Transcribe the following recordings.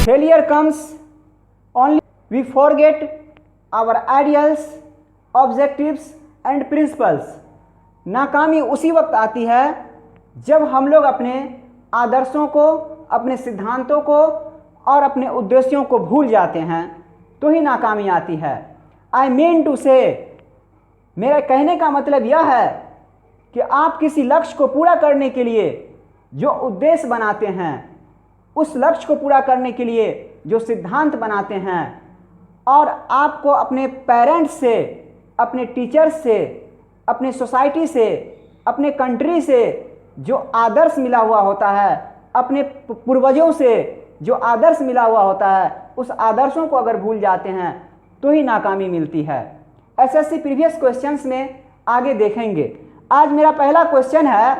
Failure comes only we forget our ideals, objectives and principles. नाकामी उसी वक्त आती है जब हम लोग अपने आदर्शों को, अपने सिद्धांतों को और अपने उद्देश्यों को भूल जाते हैं, तो ही नाकामी आती है। आई मीन टू से, मेरा कहने का मतलब यह है कि आप किसी लक्ष्य को पूरा करने के लिए जो उद्देश्य बनाते हैं, उस लक्ष्य को पूरा करने के लिए जो सिद्धांत बनाते हैं, और आपको अपने पेरेंट्स से, अपने टीचर्स से, अपने सोसाइटी से, अपने कंट्री से जो आदर्श मिला हुआ होता है, अपने पूर्वजों से जो आदर्श मिला हुआ होता है, उस आदर्शों को अगर भूल जाते हैं तो ही नाकामी मिलती है। एसएससी प्रीवियस क्वेश्चंस में आगे देखेंगे। आज मेरा पहला क्वेश्चन है,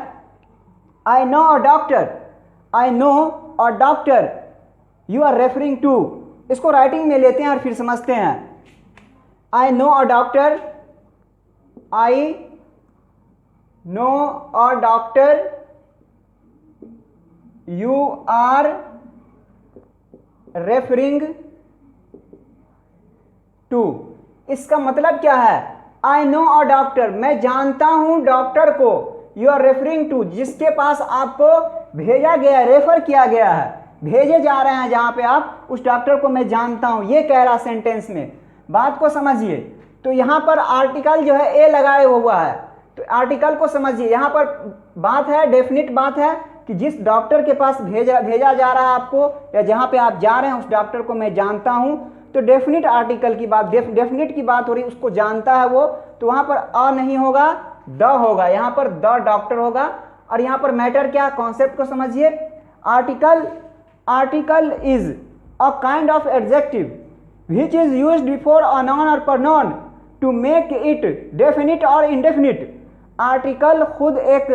I know a doctor, I know a doctor you are referring to. इसको राइटिंग में लेते हैं और फिर समझते हैं। I know a doctor, I know a doctor you are referring to. इसका मतलब क्या है? आई नो अ डॉक्टर, मैं जानता हूं डॉक्टर को, यू आर रेफरिंग टू, जिसके पास आपको भेजा गया, रेफर किया गया है, भेजे जा रहे हैं जहां पे आप, उस डॉक्टर को मैं जानता हूं, ये कह रहा सेंटेंस में। बात को समझिए। तो यहां पर आर्टिकल जो है ए लगाए हुआ है, तो आर्टिकल को समझिए। यहां पर बात है, डेफिनिट बात है कि जिस डॉक्टर के पास भेजा जा रहा है आपको, या जहां पे आप जा रहे हैं उस डॉक्टर को मैं जानता हूं, तो डेफिनिट आर्टिकल की बात, डेफिनिट की बात हो रही, उसको जानता है वो, तो वहां पर अ नहीं होगा, द होगा। यहां पर द डॉक्टर होगा। और यहां पर मैटर क्या, कॉन्सेप्ट को समझिए। Article is a kind of adjective which is used before a noun और pronoun to make it definite और इनडेफिनिट। आर्टिकल खुद एक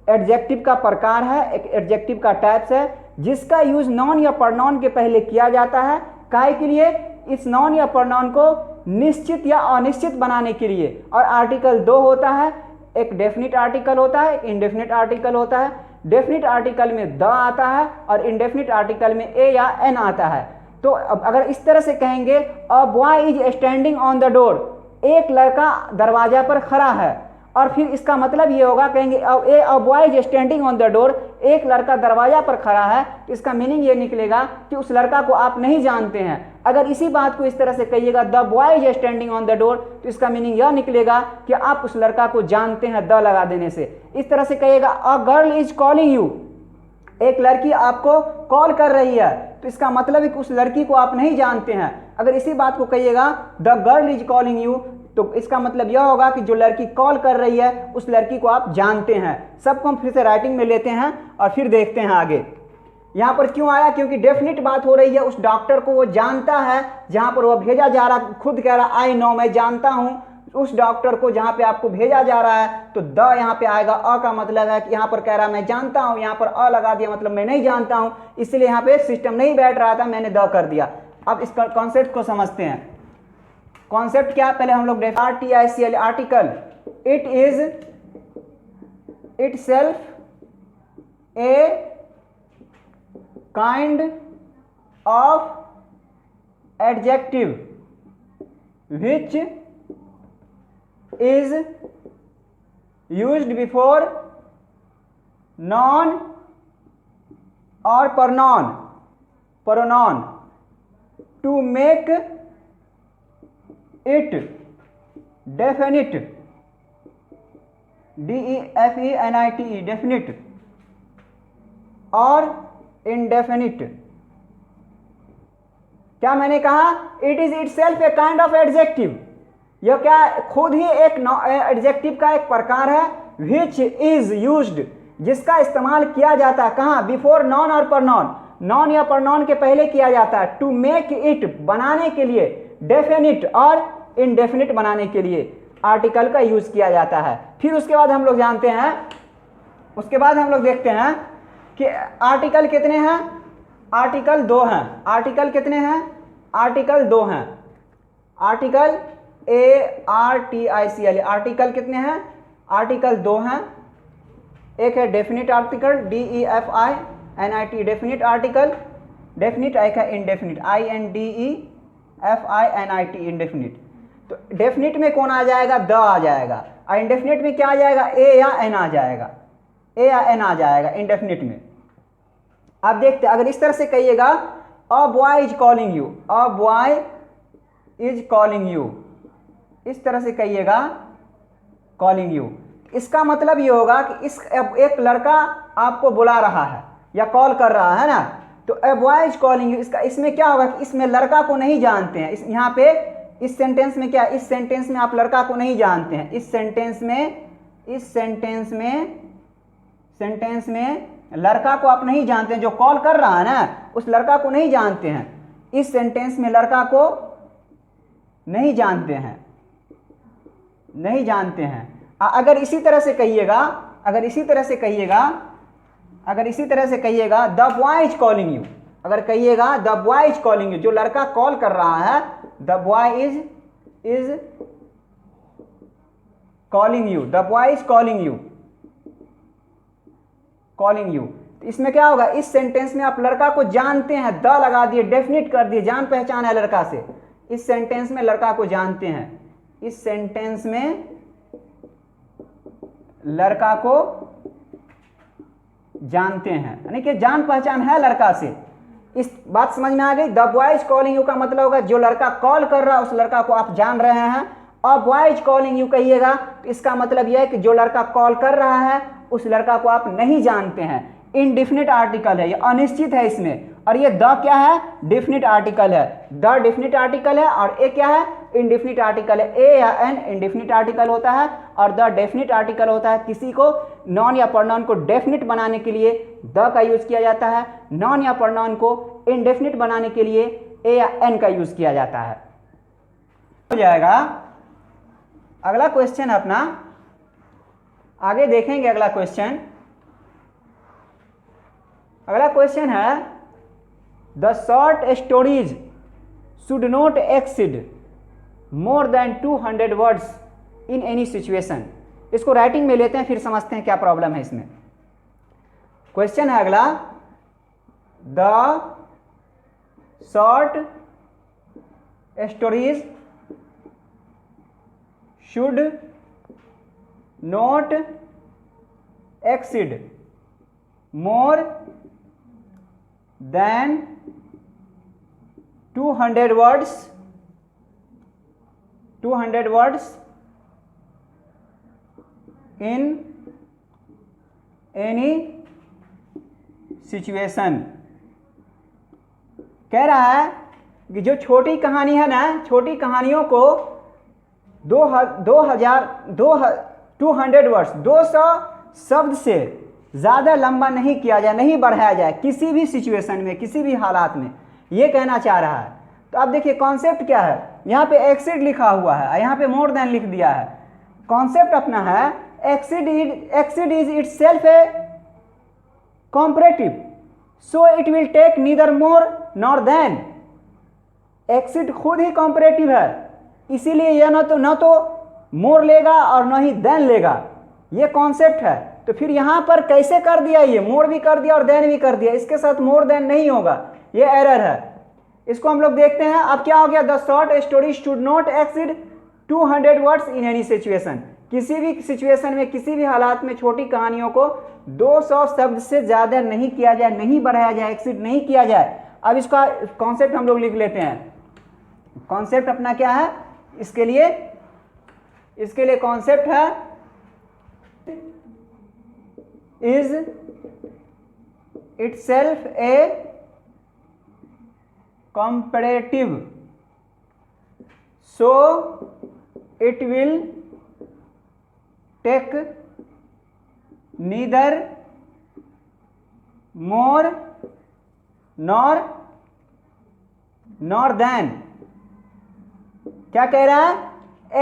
एडजेक्टिव का प्रकार है, एक एडजेक्टिव का टाइप्स है, जिसका यूज नाउन या pronoun के पहले किया जाता है। काहे के लिए? इस नाउन या pronoun को निश्चित या अनिश्चित बनाने के लिए। और आर्टिकल दो होता है, एक डेफिनिट आर्टिकल होता है, एक इंडेफिनिट आर्टिकल होता है। डेफिनिट आर्टिकल में द आता है और इंडेफिनिट आर्टिकल में ए या एन आता है। तो अब अगर इस तरह से कहेंगे, a boy is standing on the door, एक लड़का दरवाजा पर खड़ा है, और फिर इसका मतलब ये होगा, कहेंगे a boy is standing on the door, एक लड़का दरवाजा पर खड़ा है, तो इसका मीनिंग ये निकलेगा कि उस लड़का को आप नहीं जानते हैं। अगर इसी बात को इस तरह से कहिएगा, the boy is standing on the door, तो इसका मीनिंग यह निकलेगा कि आप उस लड़का को जानते हैं, द लगा देने से। इस तरह से कहिएगा, a girl is calling you, एक लड़की आपको कॉल कर रही है, तो इसका मतलब है कि उस लड़की को आप नहीं जानते हैं। अगर इसी बात को कहिएगा, the girl is calling you, तो इसका मतलब यह होगा कि जो लड़की कॉल कर रही है उस लड़की को आप जानते हैं। सबको हम फिर से राइटिंग में लेते हैं और फिर देखते हैं आगे। यहां पर क्यों आया? क्योंकि डेफिनिट बात हो रही है, उस डॉक्टर को वो जानता है जहां पर वह भेजा जा रहा, खुद कह रहा आई नो, मैं जानता हूं उस डॉक्टर को जहां पे आपको भेजा जा रहा है, तो द यहां पे आएगा। अ का मतलब है कि यहां पर कह रहा मैं जानता हूं, यहां पर अ लगा दिया, मतलब मैं नहीं जानता हूं, इसलिए यहां पे सिस्टम नहीं बैठ रहा था, मैंने द कर दिया। अब इसका कॉन्सेप्ट को समझते हैं। कॉन्सेप्ट क्या? पहले हम लोग article, article it is itself a kind of adjective which is used before noun और pronoun to make it definite, DEFINITE, definite और इंडेफिनिट। क्या मैंने कहा? It is itself a kind of adjective, यह क्या? खुद ही एक एडजेक्टिव का एक प्रकार है, विच इज यूज्ड, जिसका इस्तेमाल किया जाता है कहाँ? बिफोर नॉन और pronoun, नॉन या pronoun के पहले किया जाता है। टू मेक इट, बनाने के लिए, डेफिनिट और इंडेफिनिट बनाने के लिए आर्टिकल का यूज किया जाता है। फिर उसके बाद हम लोग जानते हैं, उसके बाद हम लोग देखते हैं कि आर्टिकल कितने हैं? आर्टिकल दो हैं। आर्टिकल कितने हैं? आर्टिकल दो हैं। आर्टिकल ARTICL, आर्टिकल कितने हैं? आर्टिकल दो हैं। एक है definite article, DEFINIT, definite article, definite, एक है इंडेफिनिट, INDEFINIT, इंडेफिनिट। तो डेफिनिट में कौन आ जाएगा, द आ जाएगा, और इंडेफिनिट में क्या आ जाएगा, ए या एन आ जाएगा, ए या एन आ जाएगा इंडेफिनिट में। आप देखते हैं, अगर इस तरह से कहिएगा a boy is calling you, a boy is calling you, इस तरह से कहिएगा कॉलिंग यू, इसका मतलब ये होगा कि इस एक लड़का आपको बुला रहा है या कॉल कर रहा है ना, तो a boy is calling you, इसका इसमें क्या होगा कि इसमें लड़का को नहीं जानते हैं, इस यहाँ पे इस सेंटेंस में क्या, इस सेंटेंस में आप लड़का को नहीं जानते हैं, इस सेंटेंस में लड़का को आप नहीं जानते हैं, जो कॉल कर रहा है ना उस लड़का को नहीं जानते हैं, इस सेंटेंस में लड़का को नहीं जानते हैं, नहीं जानते हैं। अगर इसी तरह से कहिएगा, अगर इसी तरह से कहिएगा the boy is calling you, अगर कहिएगा the boy is calling you, जो लड़का कॉल कर रहा है, the boy is calling you, the boy is calling you, इसमें क्या होगा, इस सेंटेंस में आप लड़का को जानते हैं, द लगा दिए, डेफिनिट कर दिए, जान पहचान है लड़का से, इस सेंटेंस में लड़का को जानते हैं, इस सेंटेंस में लड़का को जानते हैं, यानी कि जान पहचान है लड़का से। इस बात समझ में आ गई। The boy is calling you का मतलब होगा जो लड़का कॉल कर रहा है उस लड़का को आप जान रहे हैं। A boy is calling you कहिएगा तो इसका मतलब यह है कि जो लड़का कॉल कर रहा है उस लड़का को आप नहीं जानते हैं। इनडिफिनिट आर्टिकल है, ये अनिश्चित है इसमें, और ये द क्या है, डेफिनिट आर्टिकल है। द डेफिनिट आर्टिकल है और ए क्या है, इनडिफिनिट आर्टिकल है। ए या एन इनडिफिनिट आर्टिकल होता है और द डेफिनिट आर्टिकल होता है। किसी को नॉन या प्रोनाउन को डेफिनिट बनाने के लिए द का यूज किया जाता है, नॉन या प्रोनाउन को इनडेफिनिट बनाने के लिए ए या एन का यूज किया जाता है। हो जाएगा। अगला क्वेश्चन अपना आगे देखेंगे। अगला क्वेश्चन है the short stories should not exceed more than 200 words in any situation. इसको राइटिंग में लेते हैं फिर समझते हैं क्या प्रॉब्लम है इसमें। क्वेश्चन है अगला, the short stories should not exceed more than 200 words in any situation। कह रहा है कि जो छोटी कहानी है ना, छोटी कहानियों को 200 वर्ड्स 200 शब्द से ज़्यादा लंबा नहीं किया जाए, नहीं बढ़ाया जाए किसी भी सिचुएशन में, किसी भी हालात में, ये कहना चाह रहा है। तो अब देखिए कॉन्सेप्ट क्या है, यहाँ पे एक्सीड लिखा हुआ है, यहाँ पे मोर देन लिख दिया है। कॉन्सेप्ट अपना है exceed is itself a comparative, so it will take neither more nor than. Exceed खुद ही कॉम्परेटिव है, इसीलिए यह न तो मोर लेगा और न ही देन लेगा, ये कॉन्सेप्ट है। तो फिर यहाँ पर कैसे कर दिया, ये मोर भी कर दिया और देन भी कर दिया, इसके साथ मोर देन नहीं होगा, ये एरर है। इसको हम लोग देखते हैं। अब क्या हो गया, the short story should not exceed 200 words in any situation. किसी भी सिचुएशन में, किसी भी हालात में छोटी कहानियों को 200 शब्द से ज़्यादा नहीं किया जाए, नहीं बढ़ाया जाए, एक्सीड नहीं किया जाए। अब इसका कॉन्सेप्ट हम लोग लिख लेते हैं। कॉन्सेप्ट अपना क्या है इसके लिए कॉन्सेप्ट है is itself a comparative, so it will take neither more nor than। क्या कह रहा है,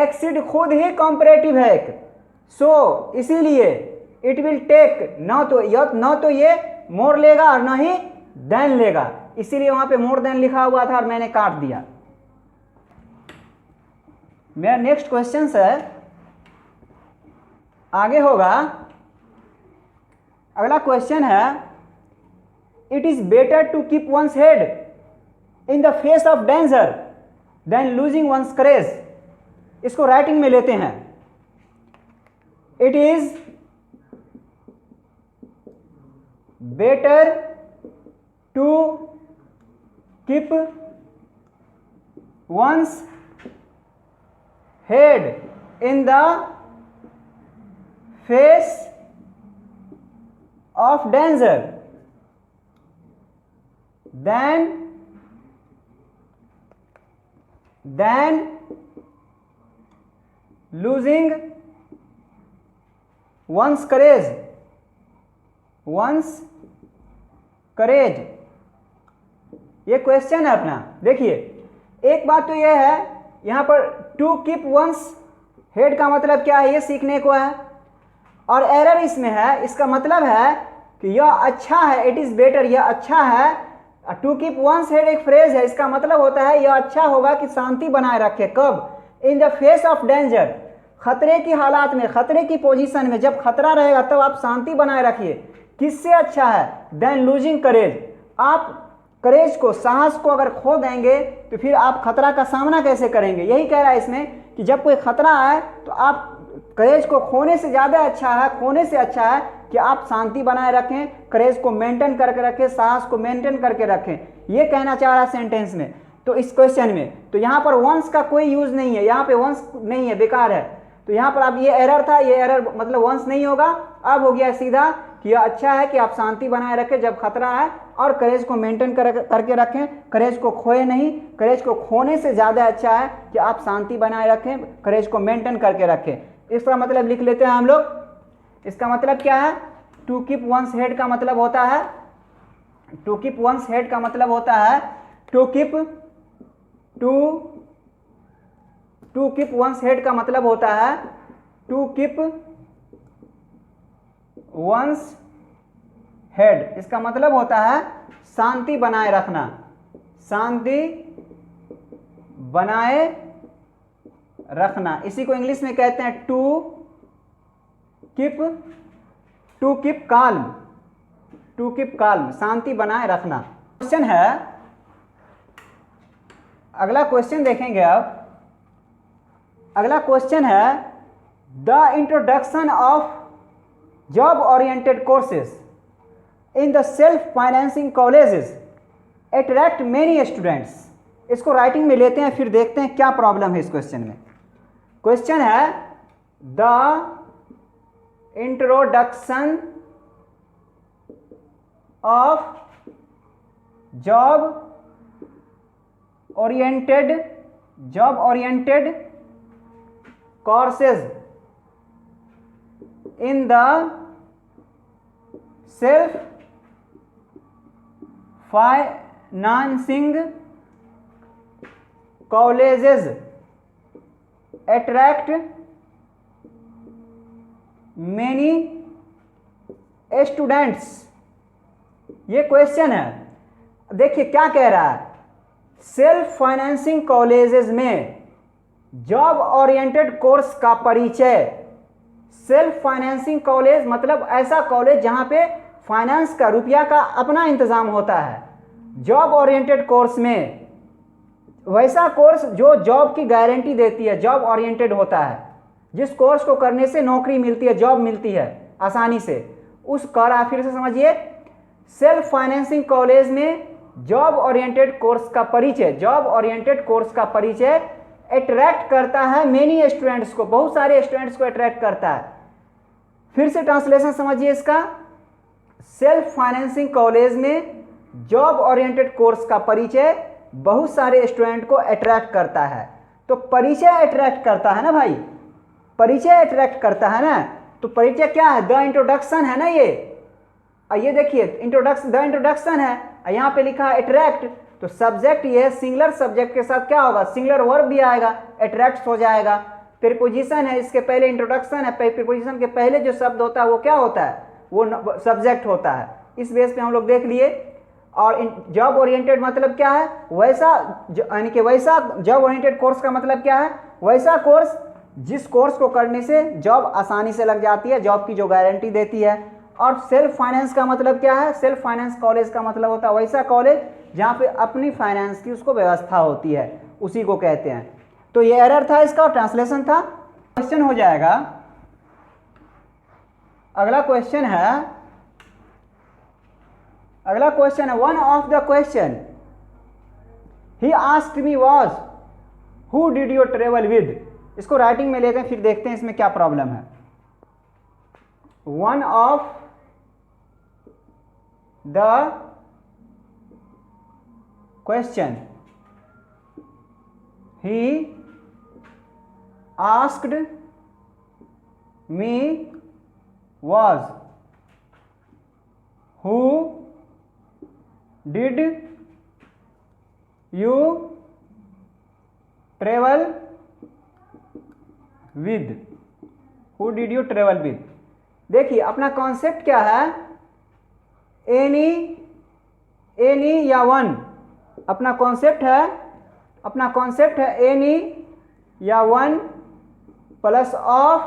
एक्सीड खुद ही कॉम्परेटिव है एक, सो इसीलिए इट विल टेक, न तो ये मोर लेगा और न ही देन लेगा, इसीलिए वहां पे मोर देन लिखा हुआ था और मैंने काट दिया। मेरा नेक्स्ट क्वेश्चन है आगे होगा। अगला क्वेश्चन है it is better to keep one's head in the face of danger than losing one's courage. इसको राइटिंग में लेते हैं। It is better to keep one's head in the face of danger than losing one's courage। ये question है अपना। देखिए, एक बात तो यह है, यहां पर टू कीप वंस हेड का मतलब क्या है, ये सीखने को है। और एरर इसमें है, इसका मतलब है कि यह अच्छा है, इट इज बेटर, यह अच्छा है। टू कीप वंस हेड एक फ्रेज है, इसका मतलब होता है यह अच्छा होगा कि शांति बनाए रखे। कब? इन द फेस ऑफ डेंजर, खतरे की हालात में, खतरे की पोजीशन में, जब खतरा रहेगा तब आप शांति बनाए रखिए। किससे अच्छा है? देन लूजिंग करेज। आप करेज को, साहस को अगर खो देंगे तो फिर आप खतरा का सामना कैसे करेंगे? यही कह रहा है इसमें कि जब कोई खतरा आए तो आप करेज को खोने से ज़्यादा अच्छा है, खोने से अच्छा है कि आप शांति बनाए रखें, करेज को मेंटेन करके रखें, साहस को मेंटेन करके रखें। ये कहना चाह रहा है सेंटेंस में। तो इस क्वेश्चन में तो यहाँ पर वंस का कोई यूज नहीं है, यहाँ पे वंस नहीं है, बेकार है। तो यहाँ पर अब ये एरर था, ये एरर मतलब वंस नहीं होगा। अब हो गया सीधा कि यह अच्छा है कि आप शांति बनाए रखें जब खतरा है, और करेज को मेंटेन करके रखें, करेज को खोए नहीं। करेज को खोने से ज़्यादा अच्छा है कि आप शांति बनाए रखें, करेज को मेंटेन करके रखें। इसका मतलब लिख लेते हैं हम लोग। इसका मतलब क्या है? टू कीप वंस हेड का मतलब होता है, टू कीप वंस हेड का मतलब होता है टू कीप वंस हेड का मतलब होता है टू कीप वंस हेड। इसका मतलब होता है शांति बनाए रखना, शांति बनाए रखना। इसी को इंग्लिश में कहते हैं to keep calm, to keep calm, शांति बनाए रखना। क्वेश्चन है, अगला क्वेश्चन देखेंगे। अब अगला क्वेश्चन है, the introduction of job oriented courses in the self financing colleges attract many students. इसको राइटिंग में लेते हैं, फिर देखते हैं क्या प्रॉब्लम है इस क्वेश्चन में। क्वेश्चन है, the introduction of job oriented courses in the self financing colleges attract many students। ये क्वेश्चन है। देखिए क्या कह रहा है, सेल्फ फाइनेंसिंग कॉलेजेस में जॉब ओरिएंटेड कोर्स का परिचय। सेल्फ फाइनेंसिंग कॉलेज मतलब ऐसा कॉलेज जहां पे फाइनेंस का, रुपया का अपना इंतजाम होता है। जॉब ओरिएंटेड कोर्स में वैसा कोर्स जो जॉब की गारंटी देती है, जॉब ओरिएंटेड होता है, जिस कोर्स को करने से नौकरी मिलती है, जॉब मिलती है आसानी से, उस कर फिर से समझिए, सेल्फ फाइनेंसिंग कॉलेज में जॉब ओरिएंटेड कोर्स का परिचय, जॉब ओरिएंटेड कोर्स का परिचय अट्रैक्ट करता है मेनी स्टूडेंट्स को, बहुत सारे स्टूडेंट्स को अट्रैक्ट करता है। फिर से ट्रांसलेशन समझिए इसका, सेल्फ फाइनेंसिंग कॉलेज में जॉब ओरिएंटेड कोर्स का परिचय बहुत सारे स्टूडेंट को अट्रैक्ट करता है। तो परिचय अट्रैक्ट करता है ना भाई, परिचय अट्रैक्ट करता है ना। तो परिचय क्या है? द इंट्रोडक्शन है ना ये देखिए इंट्रोडक्शन, द इंट्रोडक्शन है, यहाँ पे लिखा है अट्रैक्ट। तो सब्जेक्ट ये सिंगुलर सब्जेक्ट के साथ क्या होगा? सिंगुलर वर्ब भी आएगा, अट्रैक्ट हो जाएगा। प्रीपोजिशन है, इसके पहले इंट्रोडक्शन है, प्रीपोजिशन के पहले जो शब्द होता है वो क्या होता है? वो सब्जेक्ट होता है। इस बेस पे हम लोग देख लिए। और जॉब ओरिएंटेड मतलब क्या है? वैसा, यानी कि वैसा जॉब ओरिएंटेड कोर्स का मतलब क्या है? वैसा कोर्स जिस कोर्स को करने से जॉब आसानी से लग जाती है, जॉब की जो गारंटी देती है। और सेल्फ फाइनेंस का मतलब क्या है? सेल्फ फाइनेंस कॉलेज का मतलब होता है वैसा कॉलेज जहाँ पे अपनी फाइनेंस की उसको व्यवस्था होती है, उसी को कहते हैं। तो ये एरर था इसका, ट्रांसलेशन था। क्वेश्चन हो जाएगा, अगला क्वेश्चन है one of the question he asked me was who did you travel with. इसको राइटिंग में लेते हैं, फिर देखते हैं इसमें क्या प्रॉब्लम है। One of the question he asked me was who did you travel with? Who did you travel with? देखिए अपना कॉन्सेप्ट क्या है, एनी या वन। अपना कॉन्सेप्ट है एनी या one plus of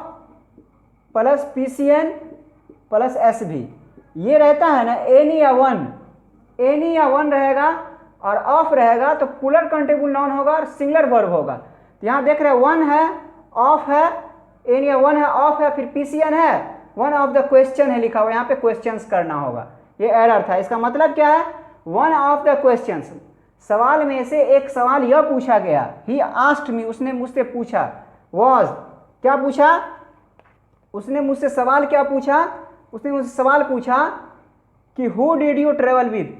plus PCN plus SV. ये रहता है ना, एनी या वन रहेगा और ऑफ रहेगा तो पुलर काउंटेबल नाउन होगा और सिंगुलर वर्ब होगा। तो यहाँ देख रहे हैं वन है, ऑफ है, एनी या वन है, ऑफ है, फिर पीसीएन है, वन ऑफ द क्वेश्चन है लिखा हुआ, यहाँ पे क्वेश्चंस करना होगा। ये एरर था। इसका मतलब क्या है? वन ऑफ द क्वेश्चंस, सवाल में से एक सवाल यह पूछा गया। ही आस्क्ड मी, उसने मुझसे पूछा। वाज, क्या पूछा? उसने मुझसे सवाल क्या पूछा? उसने मुझसे सवाल पूछा कि who did you travel with,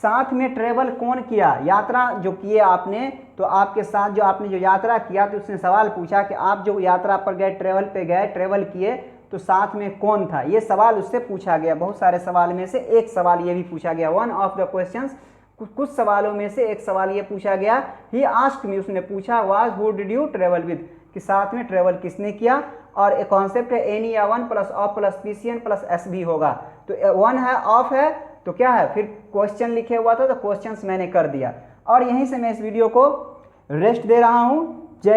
साथ में ट्रेवल कौन किया, यात्रा जो किए आपने, तो आपके साथ जो आपने जो यात्रा किया, तो उसने सवाल पूछा कि आप जो यात्रा पर गए, ट्रेवल किए, तो साथ में कौन था। ये सवाल उससे पूछा गया। बहुत सारे सवाल में से एक सवाल ये भी पूछा गया। वन ऑफ द क्वेश्चंस, कुछ सवालों में से एक सवाल ये पूछा गया। ही आस्क्ड मी, उसने पूछा, was who did you travel with, कि साथ में ट्रेवल किसने किया। और एक कॉन्सेप्ट है एनी या one plus of plus PCN plus S भी होगा। तो वन है, ऑफ है, तो क्या है, फिर क्वेश्चन लिखे हुआ था तो क्वेश्चंस मैंने कर दिया। और यहीं से मैं इस वीडियो को रेस्ट दे रहा हूँ। जय